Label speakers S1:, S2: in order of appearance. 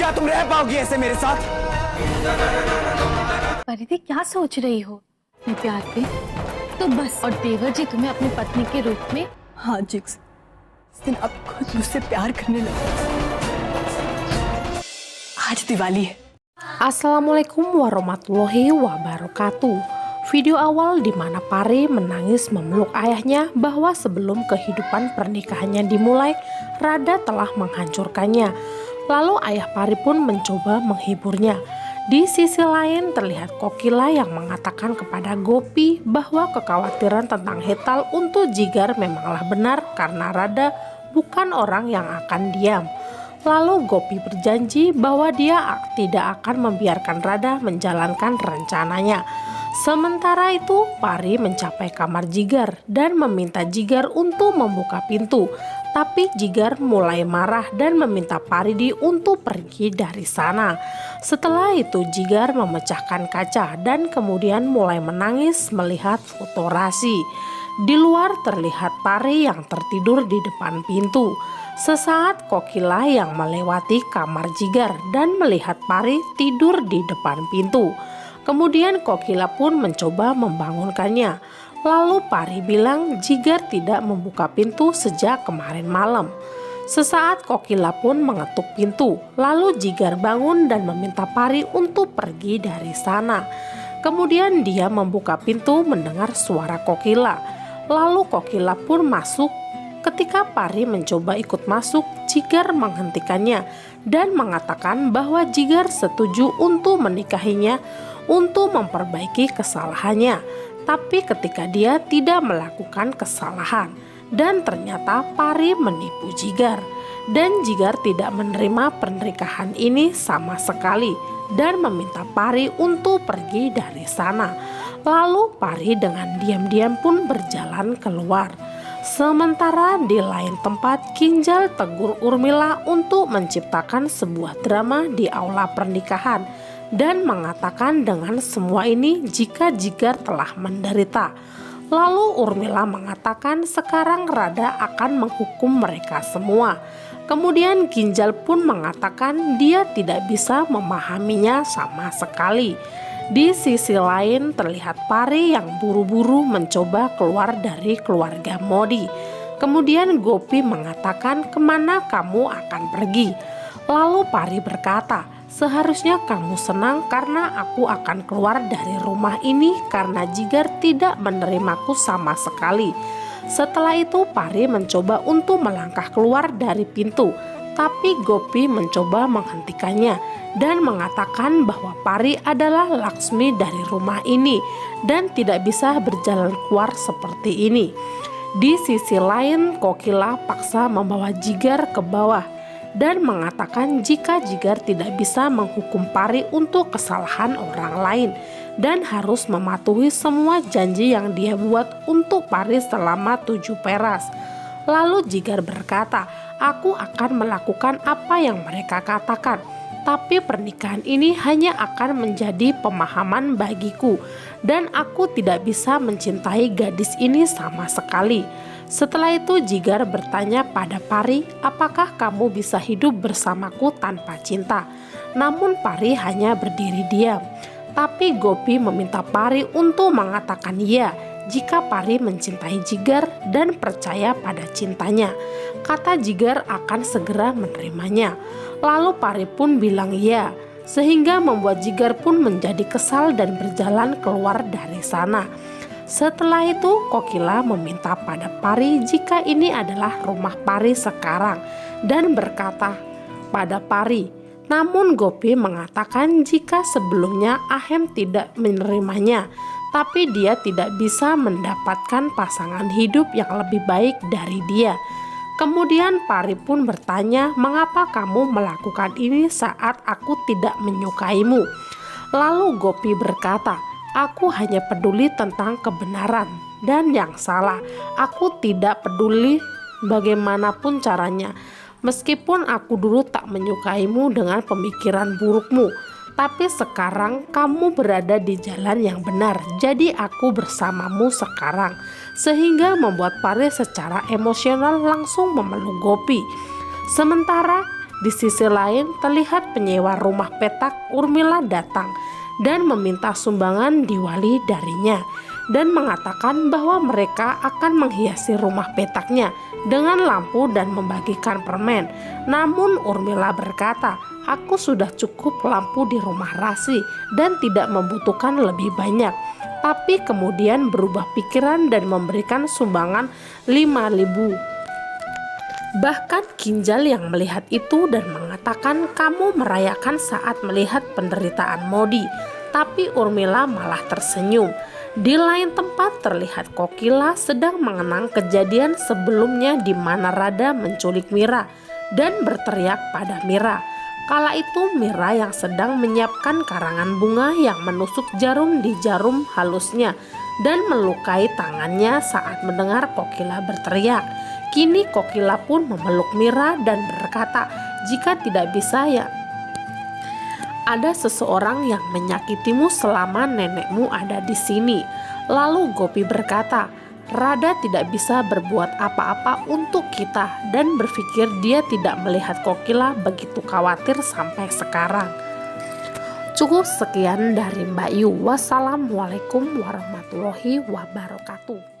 S1: क्या तुम रह पाओगी ऐसे मेरे साथ?
S2: परिधि, क्या सोच रही हो अपने प्यार पे? तो बस, और देवर जी तुम्हें अपनी पत्नी के रूप में।
S3: हाँ जिग्स, इस दिन आप खुद मुझसे प्यार करने लगे। आज दिवाली है।
S4: Assalamualaikum warahmatullahi wabarakatuh. Video awal di mana Pari menangis memeluk ayahnya bahwa sebelum kehidupan pernikahannya dimulai, Rada telah menghancurkannya. Lalu ayah Pari pun mencoba menghiburnya. Di sisi lain terlihat Kokila yang mengatakan kepada Gopi bahwa kekhawatiran tentang Hetal untuk Jigar memanglah benar karena Rada bukan orang yang akan diam. Lalu Gopi berjanji bahwa dia tidak akan membiarkan Rada menjalankan rencananya. Sementara itu Pari mencapai kamar Jigar dan meminta Jigar untuk membuka pintu. Tapi Jigar mulai marah dan meminta Paridi untuk pergi dari sana. Setelah itu Jigar memecahkan kaca dan kemudian mulai menangis melihat foto Rasi. Di luar terlihat Pari yang tertidur di depan pintu. Sesaat Kokila yang melewati kamar Jigar dan melihat Pari tidur di depan pintu. Kemudian Kokila pun mencoba membangunkannya. Lalu Pari bilang Jigar tidak membuka pintu sejak kemarin malam. Sesaat Kokila pun mengetuk pintu. Lalu Jigar bangun dan meminta Pari untuk pergi dari sana. Kemudian dia membuka pintu mendengar suara Kokila. Lalu Kokila pun masuk. Ketika Pari mencoba ikut masuk, Jigar menghentikannya dan mengatakan bahwa Jigar setuju untuk menikahinya untuk memperbaiki kesalahannya. Tapi ketika dia tidak melakukan kesalahan dan ternyata Pari menipu Jigar dan Jigar tidak menerima pernikahan ini sama sekali dan meminta Pari untuk pergi dari sana. Lalu Pari dengan diam-diam pun berjalan keluar. Sementara di lain tempat Kinjal tegur Urmila untuk menciptakan sebuah drama di aula pernikahan dan mengatakan dengan semua ini jika Jigar telah menderita. Lalu Urmila mengatakan sekarang Rada akan menghukum mereka semua. Kemudian Kinjal pun mengatakan dia tidak bisa memahaminya sama sekali. Di sisi lain terlihat Pari yang buru-buru mencoba keluar dari keluarga Modi. Kemudian Gopi mengatakan kemana kamu akan pergi. Lalu Pari berkata, seharusnya kamu senang karena aku akan keluar dari rumah ini karena Jigar tidak menerimaku sama sekali. Setelah itu Pari mencoba untuk melangkah keluar dari pintu. Tapi Gopi mencoba menghentikannya dan mengatakan bahwa Pari adalah Laksmi dari rumah ini dan tidak bisa berjalan keluar seperti ini. Di sisi lain Kokila paksa membawa Jigar ke bawah dan mengatakan jika Jigar tidak bisa menghukum Pari untuk kesalahan orang lain dan harus mematuhi semua janji yang dia buat untuk Pari selama 7 peras. Lalu Jigar berkata, aku akan melakukan apa yang mereka katakan, tapi pernikahan ini hanya akan menjadi pemahaman bagiku dan aku tidak bisa mencintai gadis ini sama sekali. Setelah itu Jigar bertanya pada Pari, apakah kamu bisa hidup bersamaku tanpa cinta? Namun Pari hanya berdiri diam. Tapi Gopi meminta Pari untuk mengatakan iya jika Pari mencintai Jigar dan percaya pada cintanya. Kata Jigar akan segera menerimanya. Lalu Pari pun bilang iya, sehingga membuat Jigar pun menjadi kesal dan berjalan keluar dari sana. Setelah itu Kokila meminta pada Pari jika ini adalah rumah Pari sekarang dan berkata pada Pari. Namun Gopi mengatakan jika sebelumnya Ahem tidak menerimanya, tapi dia tidak bisa mendapatkan pasangan hidup yang lebih baik dari dia. Kemudian Pari pun bertanya, mengapa kamu melakukan ini saat aku tidak menyukaimu? Lalu Gopi berkata, aku hanya peduli tentang kebenaran dan yang salah. Aku tidak peduli bagaimanapun caranya. Meskipun aku dulu tak menyukaimu dengan pemikiran burukmu, tapi sekarang kamu berada di jalan yang benar, jadi aku bersamamu sekarang. Sehingga membuat Pari secara emosional langsung memeluk Gopi. Sementara Di sisi lain terlihat penyewa rumah petak Urmila datang dan meminta sumbangan diwali darinya dan mengatakan bahwa mereka akan menghiasi rumah petaknya dengan lampu dan membagikan permen. Namun Urmila berkata, "Aku sudah cukup lampu di rumah Rasi dan tidak membutuhkan lebih banyak." Tapi kemudian berubah pikiran dan memberikan sumbangan 5.000. Bahkan Kinjal yang melihat itu dan mengatakan, "Kamu merayakan saat melihat penderitaan Modi." Tapi Urmila malah tersenyum. Di lain tempat terlihat Kokila sedang mengenang kejadian sebelumnya di mana Radha menculik Mira dan berteriak pada Mira. Kala itu Mira yang sedang menyiapkan karangan bunga yang menusuk jarum di jarum halusnya dan melukai tangannya saat mendengar Kokila berteriak. Kini Kokila pun memeluk Mira dan berkata, "Jika tidak bisa ya ada seseorang yang menyakitimu selama nenekmu ada di sini." Lalu Gopi berkata, "Radha tidak bisa berbuat apa-apa untuk kita," dan berpikir dia tidak melihat Kokila begitu khawatir sampai sekarang. Cukup sekian dari Mbak Yu. Wassalamualaikum warahmatullahi wabarakatuh.